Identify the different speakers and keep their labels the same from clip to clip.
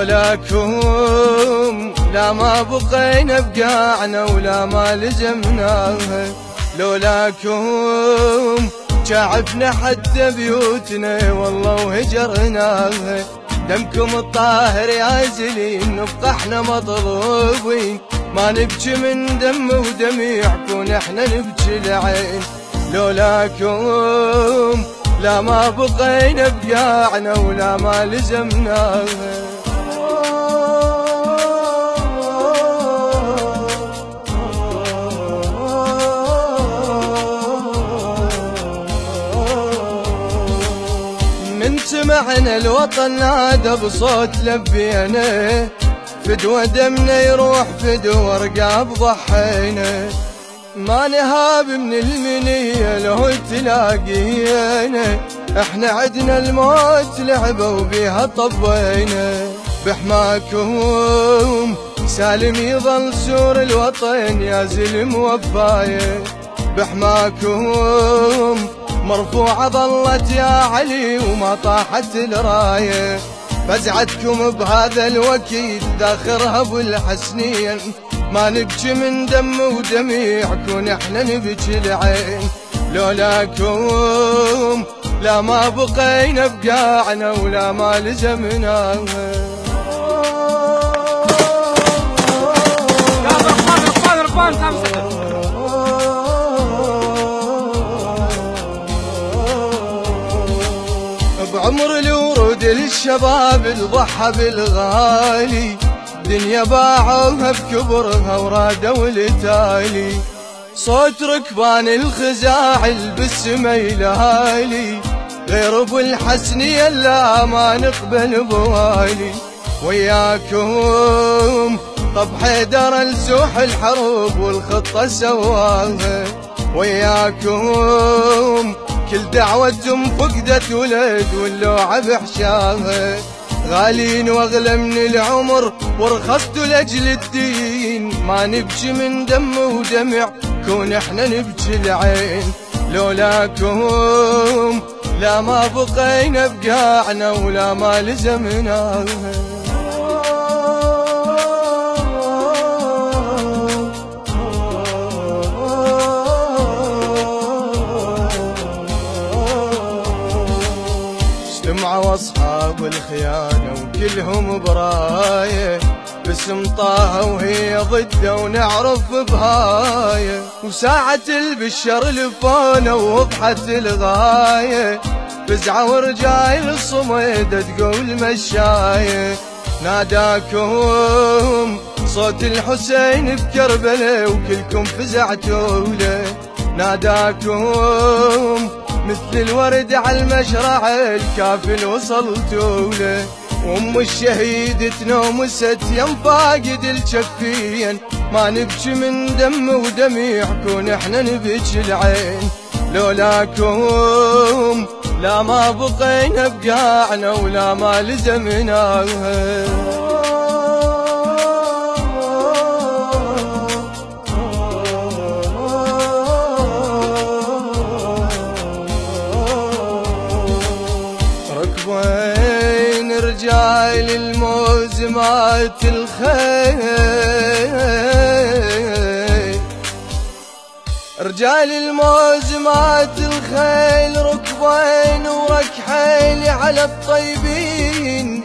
Speaker 1: لولاكم لا ما بقينا بقاعنا ولا ما لزمناها، لولاكم شعبنا حتى بيوتنا والله وهجرناها. دمكم الطاهر يا زلين نبقى احنا مطلوبين، ما نبكي من دم ودميع كون احنا نبكي العين. لولاكم لا ما بقينا بقاعنا ولا ما لزمناها. من سمعنا الوطن نادى بصوت لبينا، فدوى دمنا يروح فدوى رقاب ضحينا. ما نهاب من المنية لو تلاقينا، احنا عدنا الموت لعبة وبيها طبينا. بحماكم سالم يظل سور الوطن يا زلم وفاية، بحماكم مرفوعة ظلت يا علي وما طاحت الراية. فزعتكم بهذا الوكيد ذاخرها ابو الحسنين، ما نبكي من دم ودميع كون احنا نبكي العين. لولاكم لا ما بقينا بقاعنا ولا ما لزمناها. بعمر الورود للشباب الضحى بالغالي، دنيا باعوها بكبرها ورادوا التالي. صوت ركبان الخزاعل بالسما يلهالي، غير ابو الحسنية لا ما نقبل بوالي. وياكم طب حيدر لسوح الحروب والخطة سواها، وياكم كل دعوتهم فقدت ولد واللوعة بحشاها. غالين واغلى من العمر ورخصتوا لاجل الدين، ما نبكي من دم ودمع كون احنا نبكي العين. لولاكم لا ما بقينا بقاعنا ولا ما لزمناها. اجتمعوا اصحاب الخيانة وكلهم براية، باسم طه وهي ضده ونعرف بهاية. وساعة البشر لفونا ووضحت الغاية، فزعة ورجايل صميدة تقول مشاية. ناداكم صوت الحسين بكربلة وكلكم فزعتوا له، ناداكم مثل الورد على المشرع الكافل وصلتوا له. وام الشهيد تنومست يم فاقد الجفين، ما نبكي من دم ودميع كون احنا نبكي العين. لولاكم لا ما بقينا بقاعنا ولا ما لزمناها. ركبين رجال الموزمات الخيل، رجال الموزمات الخيل ركبين وركحيل على الطيبين.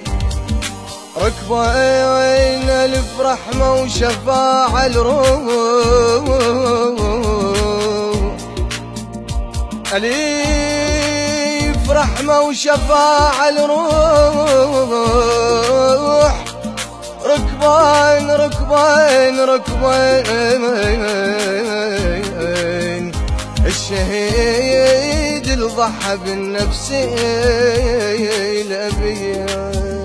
Speaker 1: ركبين الف رحمة وشفاعة الروح، أليف رحمة وشفاعة الروح. ركبين ركبين ركبين الشهيد اللي ضحى بالنفس الأبيض.